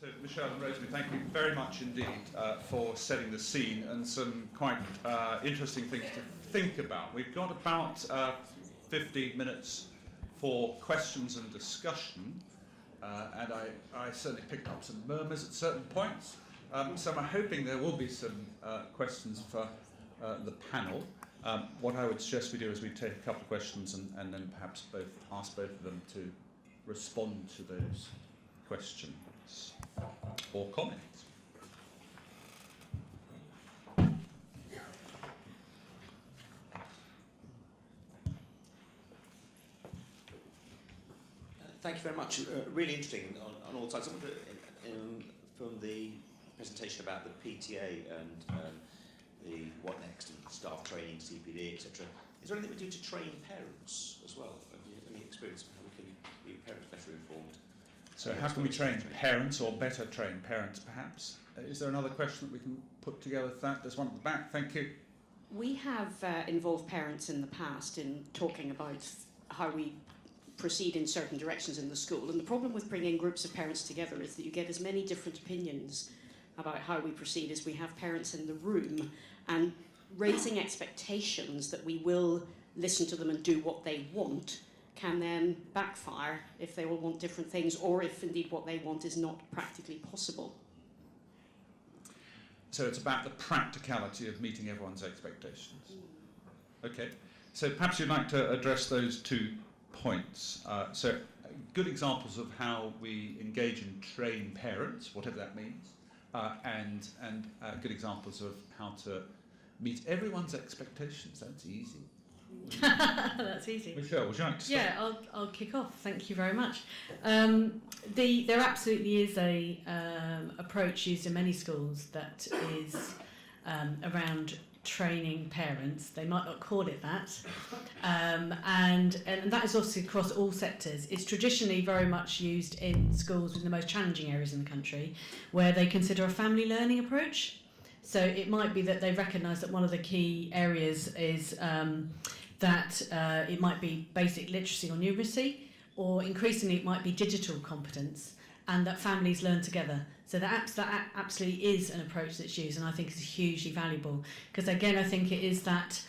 So, Michelle and Rosemary, thank you very much indeed for setting the scene and some quite interesting things to think about. We've got about 15 minutes for questions and discussion, and I certainly picked up some murmurs at certain points. So I'm hoping there will be some questions for the panel. What I would suggest we do is we take a couple of questions and then perhaps ask both of them to respond to those questions or comments. Thank you very much. Really interesting on all sides. From the presentation about the PTA and the what next and staff training, CPD, etc. Is there anything we do to train parents as well? Have you any experience of how we can make parents better informed? So how can we train parents, or better train parents perhaps? Is there another question that we can put together with that? There's one at the back, thank you. We have involved parents in the past in talking about how we proceed in certain directions in the school, and the problem with bringing groups of parents together is that you get as many different opinions about how we proceed as we have parents in the room, and raising expectations that we will listen to them and do what they want can then backfire if they will want different things, or if indeed what they want is not practically possible. So it's about the practicality of meeting everyone's expectations. Okay, so perhaps you'd like to address those 2 points. So good examples of how we engage and train parents, whatever that means, and good examples of how to meet everyone's expectations. That's easy. That's easy. Michelle, would you like to start? Yeah, I'll kick off. Thank you very much. There absolutely is a approach used in many schools that is around training parents. They might not call it that, and that is also across all sectors. It's traditionally very much used in schools in the most challenging areas in the country, where they consider a family learning approach. So it might be that they recognise that one of the key areas is that it might be basic literacy or numeracy, or increasingly it might be digital competence, and that families learn together. So that absolutely is an approach that's used, and I think is hugely valuable, because again I think it is that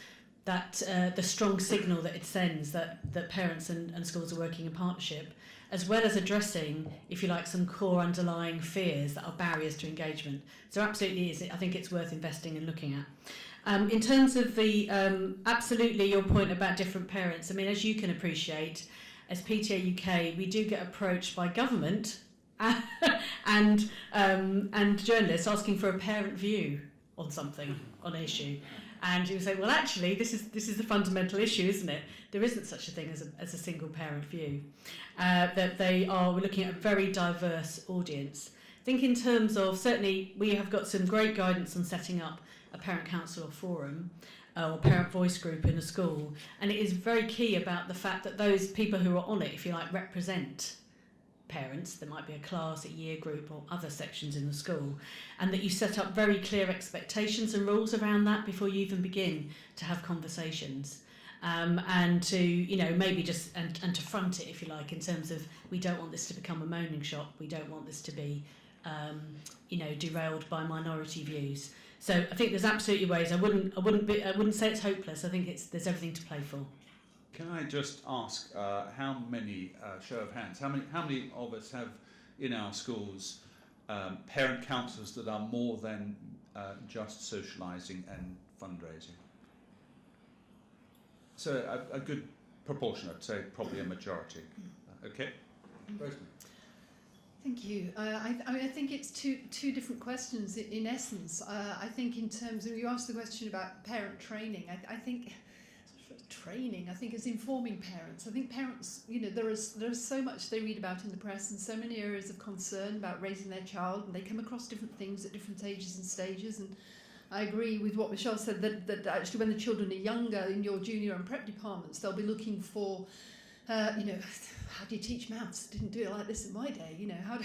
the strong signal that it sends that parents and schools are working in partnership, as well as addressing, if you like, some core underlying fears that are barriers to engagement. So absolutely is. I think it's worth investing and looking at. In terms of the, absolutely your point about different parents, I mean, as you can appreciate, as PTA UK, we do get approached by government and journalists asking for a parent view on something, on an issue. And you say, well, actually, this is the fundamental issue, isn't it? There isn't such a thing as a single parent view. That we're looking at a very diverse audience. I think in terms of, certainly, we have got some great guidance on setting up a parent council or forum, or parent voice group in a school. And it is very key about the fact that those people who are on it, if you like, represent parents. There might be a class, a year group, or other sections in the school, and that you set up very clear expectations and rules around that before you even begin to have conversations, and to maybe just and to front it, if you like, in terms of, we don't want this to become a moaning shop, we don't want this to be derailed by minority views. So I think there's absolutely ways. I wouldn't say it's hopeless. I think there's everything to play for. Can I just ask how many, show of hands, how many of us have in our schools parent councillors that are more than just socialising and fundraising? So a good proportion, I'd say, probably a majority. Okay, Rosemary. Thank you. I think it's two different questions in essence. I think in terms of, you asked the question about parent training. I think training, I think, is informing parents. I think parents, there is so much they read about in the press and so many areas of concern about raising their child, and they come across different things at different ages and stages. And I agree with what Michelle said, that actually when the children are younger, in your junior and prep departments, they'll be looking for, how do you teach maths? Didn't do it like this in my day. How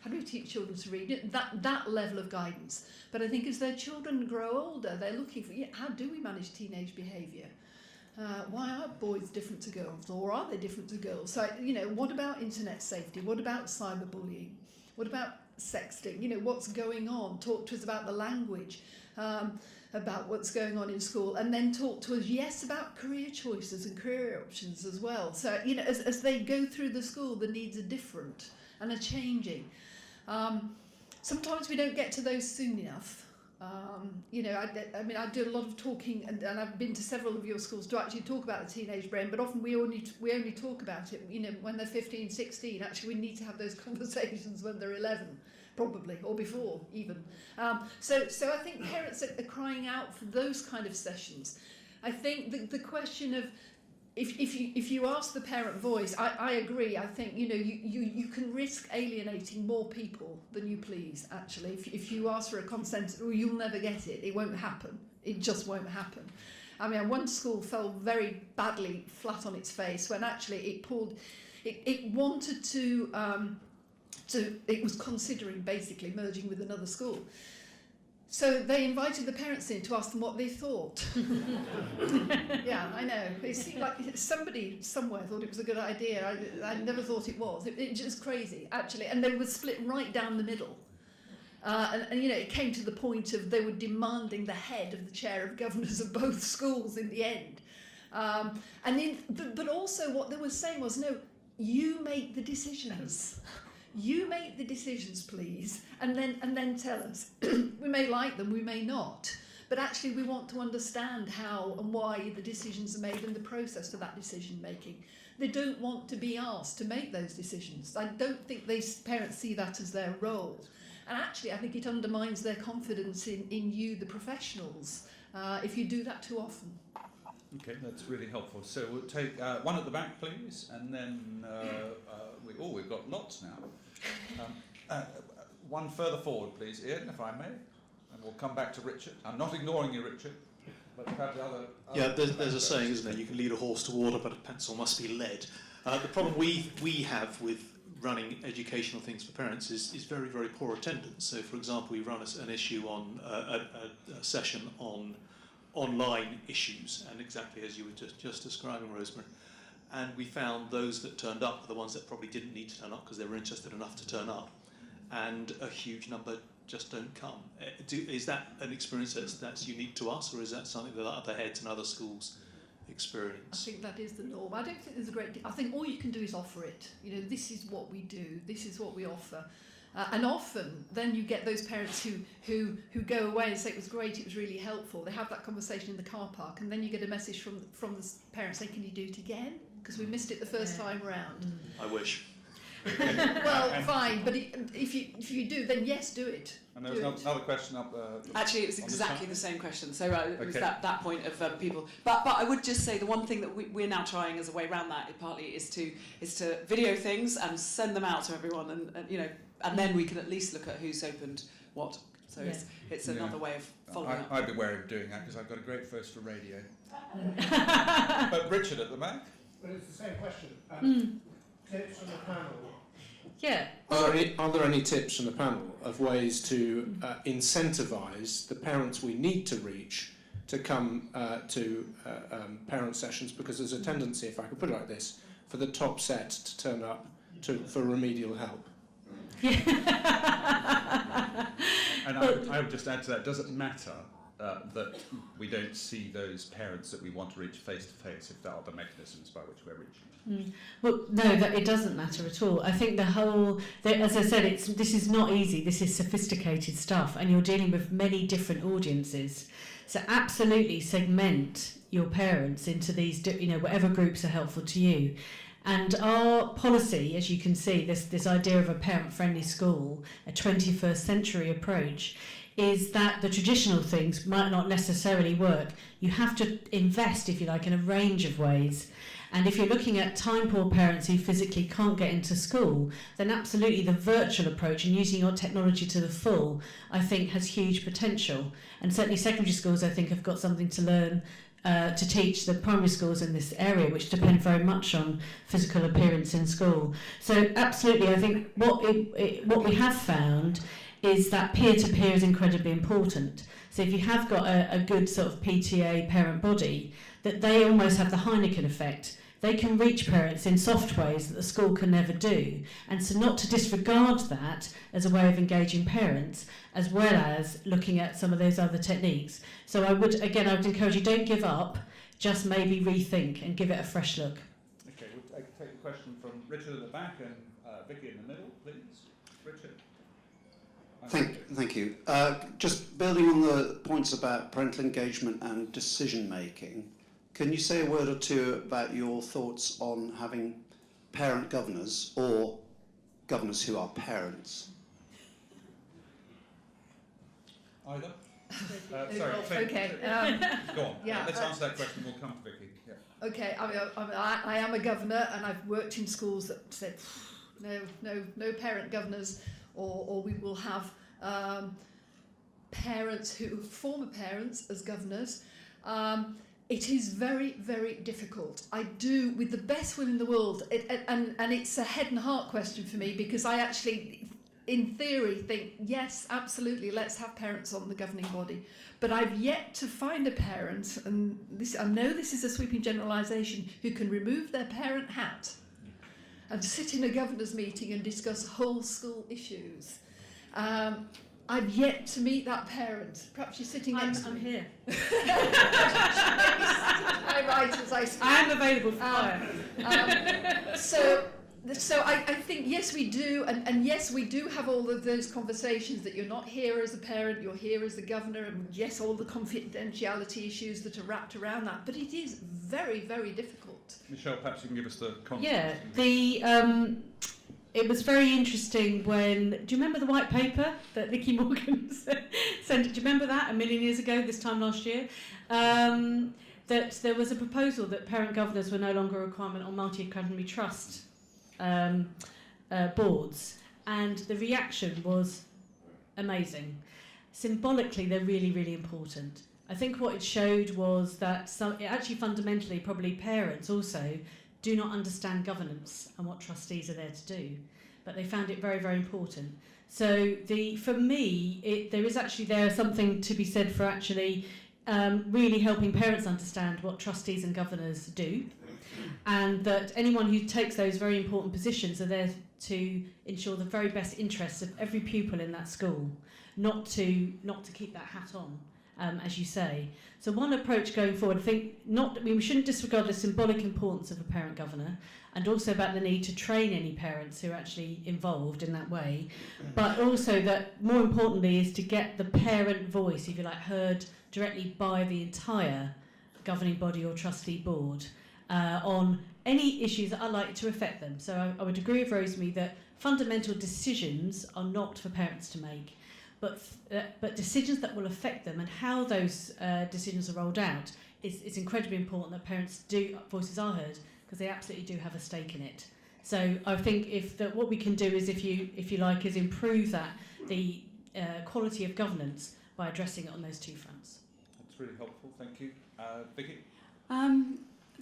do we teach children to read? That level of guidance. But I think as their children grow older, they're looking for, how do we manage teenage behaviour? Why are boys different to girls, or are they different to girls? So, what about internet safety? What about cyberbullying? What about sexting. You know, what's going on? Talk to us about the language, about what's going on in school, and then talk to us, yes, about career choices and career options as well. So, you know, as they go through the school, the needs are different and are changing. Sometimes we don't get to those soon enough. You know, I mean, I do a lot of talking, and I've been to several of your schools to actually talk about the teenage brain, but often we only talk about it, you know, when they're 15, 16. Actually, we need to have those conversations when they're 11, probably, or before even. So I think parents are crying out for those kind of sessions. I think the question of, if you ask the parent voice, I agree. I think, you know, you can risk alienating more people than you please, actually. If you ask for a consent, well, you'll never get it. It won't happen. It just won't happen. I mean, one school fell very badly flat on its face when actually it wanted to, it was considering basically merging with another school. So they invited the parents in to ask them what they thought. Yeah, I know. It seemed like somebody somewhere thought it was a good idea. I never thought it was. It's just crazy, actually. And they were split right down the middle. And, you know, it came to the point of they were demanding the head of the chair of governors of both schools in the end. But also what they were saying was, no, you make the decisions. You make the decisions, please, and then tell us. We may like them, we may not, but actually we want to understand how and why the decisions are made and the process of that decision making. They don't want to be asked to make those decisions. I don't think parents see that as their role. And actually, I think it undermines their confidence in you, the professionals, if you do that too often. Okay, that's really helpful. So we'll take one at the back, please, and then we've got lots now. One further forward, please, Ian, if I may, and we'll come back to Richard. I'm not ignoring you, Richard, but perhaps the other... Yeah, there's a saying, isn't there? You can lead a horse to water, but a pencil must be lead. The problem we have with running educational things for parents is very, very poor attendance. So, for example, we run an issue on a session on online issues, and exactly as you were just describing, Rosemary. And we found those that turned up were the ones that probably didn't need to turn up because they were interested enough to turn up, and a huge number just don't come. Is that an experience that's unique to us, or is that something that other heads and other schools experience? I think that is the norm. I don't think there's a great deal. I think all you can do is offer it. You know, this is what we do. This is what we offer. And often then you get those parents who go away and say it was great, it was really helpful. They have that conversation in the car park, and then you get a message from the parents saying, can you do it again? Because we missed it the first time round. I wish. Well, fine, but if you do, then yes, do it. And there was another question up there. Actually, it was exactly the same question. So it was that point of people. But I would just say the one thing that we're now trying as a way around that partly is to video things and send them out to everyone, and you know, and then we can at least look at who's opened what. So it's another way of following up. I'd be wary of doing that because I've got a great thirst for radio. But Richard at the back. But it's the same question. Tips from the panel. Yeah. Are there any tips from the panel of ways to incentivise the parents we need to reach to come to parent sessions? Because there's a tendency, if I could put it like this, for the top set to turn up for remedial help. And I would just add to that, does it matter that we don't see those parents that we want to reach face to face if there are the mechanisms by which we're reaching? Well, no, it doesn't matter at all. I think as I said, this is not easy. This is sophisticated stuff, and you're dealing with many different audiences. So absolutely segment your parents into these, whatever groups are helpful to you. And our policy, as you can see, this idea of a parent-friendly school, a 21st century approach, is that the traditional things might not necessarily work. You have to invest, if you like, in a range of ways. And if you're looking at time-poor parents who physically can't get into school, then absolutely the virtual approach and using your technology to the full, I think, has huge potential. And certainly secondary schools, I think, have got something to learn to teach the primary schools in this area, which depend very much on physical appearance in school. So absolutely, I think what we have found is that peer-to-peer is incredibly important. So if you have got a good sort of PTA parent body, that they almost have the Heineken effect. they can reach parents in soft ways that the school can never do, and so not to disregard that as a way of engaging parents, as well as looking at some of those other techniques. So I would encourage you, don't give up, just maybe rethink and give it a fresh look. Okay, we'll take a question from Richard at the back and Vicky in the middle, please. Richard. Thank you. Just building on the points about parental engagement and decision making, can you say a word or two about your thoughts on having parent governors or governors who are parents? Either? Okay. Go on. Yeah, Let's answer that question. We'll come to Vicky. Yeah. Okay, I am a governor, and I've worked in schools that said no parent governors, or we will have parents who former parents as governors. It is very, very difficult. I do, with the best will in the world, and it's a head and heart question for me, because I actually, in theory, think, yes, absolutely, let's have parents on the governing body. But I've yet to find a parent, and I know this is a sweeping generalisation, who can remove their parent hat and sit in a governor's meeting and discuss whole school issues. I've yet to meet that parent. Perhaps you're sitting next to me. I'm here. I'm right as I speak. I am available for fire. So I think, yes, we do, and yes, we do have all of those conversations that you're not here as a parent, you're here as the governor, and yes, all the confidentiality issues that are wrapped around that, but it is very, very difficult. Michelle, perhaps you can give us the context. Yeah, it was very interesting when, do you remember the white paper that Nicky Morgan sent? Do you remember that a million years ago, this time last year? That there was a proposal that parent governors were no longer a requirement on multi-academy trust boards, and the reaction was amazing. Symbolically, they're really, really important. I think what it showed was that actually fundamentally, probably parents also do not understand governance and what trustees are there to do, but they found it very, very important. So for me, there is something to be said for actually really helping parents understand what trustees and governors do, and that anyone who takes those very important positions are there to ensure the very best interests of every pupil in that school, not to keep that hat on, as you say. So one approach going forward, I think we shouldn't disregard the symbolic importance of a parent governor, and also about the need to train any parents who are actually involved in that way, but also that more importantly is to get the parent voice, if you like, heard directly by the entire governing body or trustee board on any issues that are likely to affect them. So I would agree with Rosemary that fundamental decisions are not for parents to make, but decisions that will affect them and how those decisions are rolled out is incredibly important that parents' voices are heard, because they absolutely do have a stake in it. So I think what we can do is, if you like, is improve the quality of governance by addressing it on those two fronts. That's really helpful, thank you. Vicky?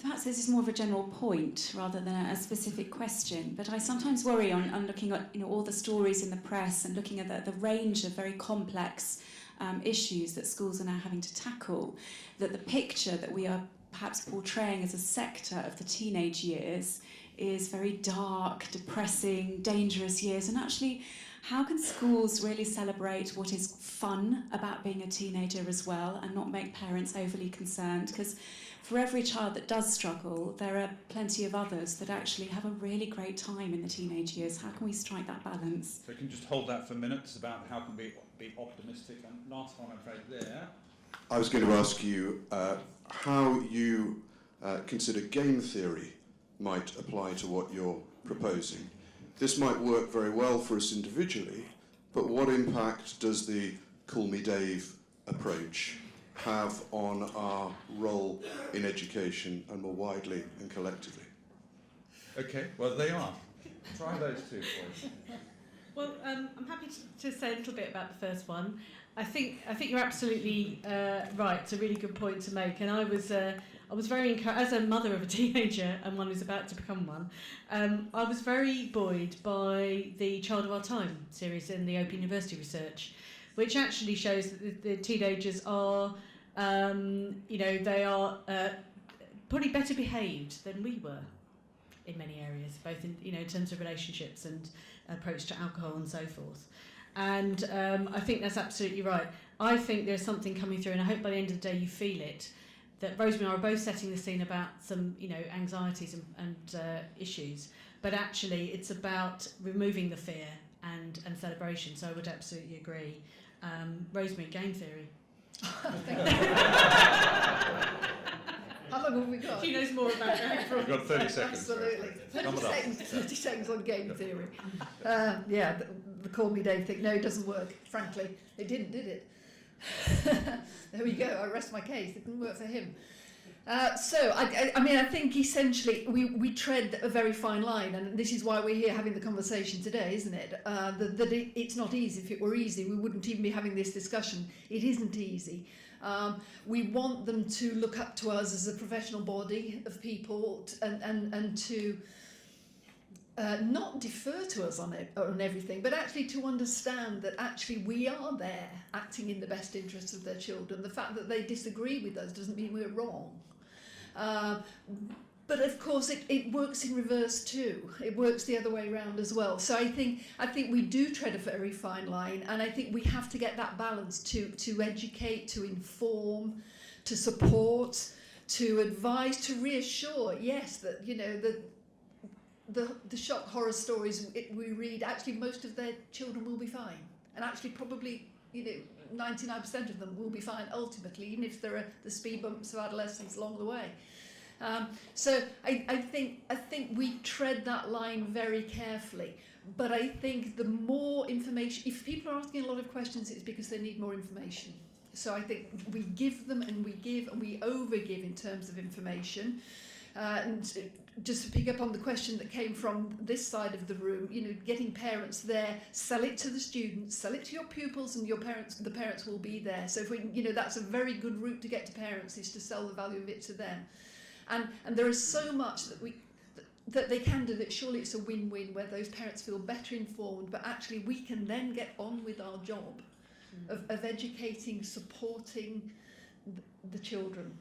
Perhaps this is more of a general point rather than a specific question, but I sometimes worry on looking at all the stories in the press and looking at the range of very complex issues that schools are now having to tackle, that the picture that we are perhaps portraying as a sector of the teenage years is very dark, depressing, dangerous years, and actually how can schools really celebrate what is fun about being a teenager as well and not make parents overly concerned? Because for every child that does struggle, there are plenty of others that actually have a really great time in the teenage years. How can we strike that balance? So you can just hold that for minutes about how can we be optimistic. And last one, I'm afraid, there. I was going to ask you how you consider game theory might apply to what you're proposing. This might work very well for us individually, but what impact does the Call Me Dave approach have on our role in education and more widely and collectively? Okay, well, they are. Try those two, please. Well, I'm happy to say a little bit about the first one. I think you're absolutely right. It's a really good point to make, and I was very encouraged as a mother of a teenager and one who's about to become one. I was very buoyed by the Child of Our Time series in the Open University research, which actually shows that the teenagers are, they are probably better behaved than we were in many areas, both in, you know, in terms of relationships and approach to alcohol and so forth. And I think that's absolutely right. I think there's something coming through, and I hope by the end of the day you feel it, that Rosemary and I are both setting the scene about some, you know, anxieties and issues, but actually it's about removing the fear and celebration. So I would absolutely agree. Rosemary, game theory. How long have we got? She knows more about that. We've got 30 seconds. Absolutely. 30 seconds on game theory. Yeah, the Call Me Dave thing. No, it doesn't work, frankly. It didn't, did it? There we go. I rest my case. It didn't work for him. So, I mean, I think essentially we tread a very fine line, and this is why we're here having the conversation today, isn't it? That it's not easy. If it were easy, we wouldn't even be having this discussion. It isn't easy. We want them to look up to us as a professional body of people and to not defer to us on everything, but actually to understand that actually we are there acting in the best interests of their children. The fact that they disagree with us doesn't mean we're wrong. But of course it works in reverse too. It works the other way around as well. So I think we do tread a very fine line, and I think we have to get that balance to educate, to inform, to support, to advise, to reassure. Yes, that, you know, the shock horror stories we read, actually most of their children will be fine, and actually probably, you know, 99% of them will be fine ultimately, even if there are the speed bumps of adolescence along the way. So I think we tread that line very carefully, but I think the more information, if people are asking a lot of questions, it's because they need more information. So I think we give them and we give and we overgive in terms of information. And just to pick up on the question that came from this side of the room, you know, getting parents there, sell it to the students, sell it to your pupils, and the parents will be there. So if we, you know, that's a very good route to get to parents, is to sell the value of it to them. And there is so much that they can do that surely it's a win-win, where those parents feel better informed, but actually we can then get on with our job of educating, supporting the children.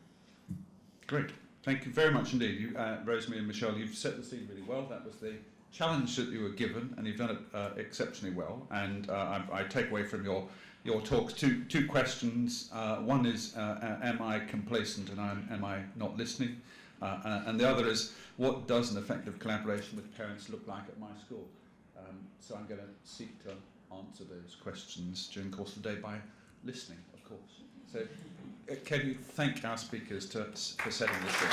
Great. Thank you very much indeed. You, Rosemary and Michelle, you've set the scene really well. That was the challenge that you were given, and you've done it exceptionally well. And I take away from your talks two questions. One is, am I complacent and am I not listening? And the other is, what does an effective collaboration with parents look like at my school? So I'm going to seek to answer those questions during the course of the day by listening, of course. So can you thank our speakers for setting this up?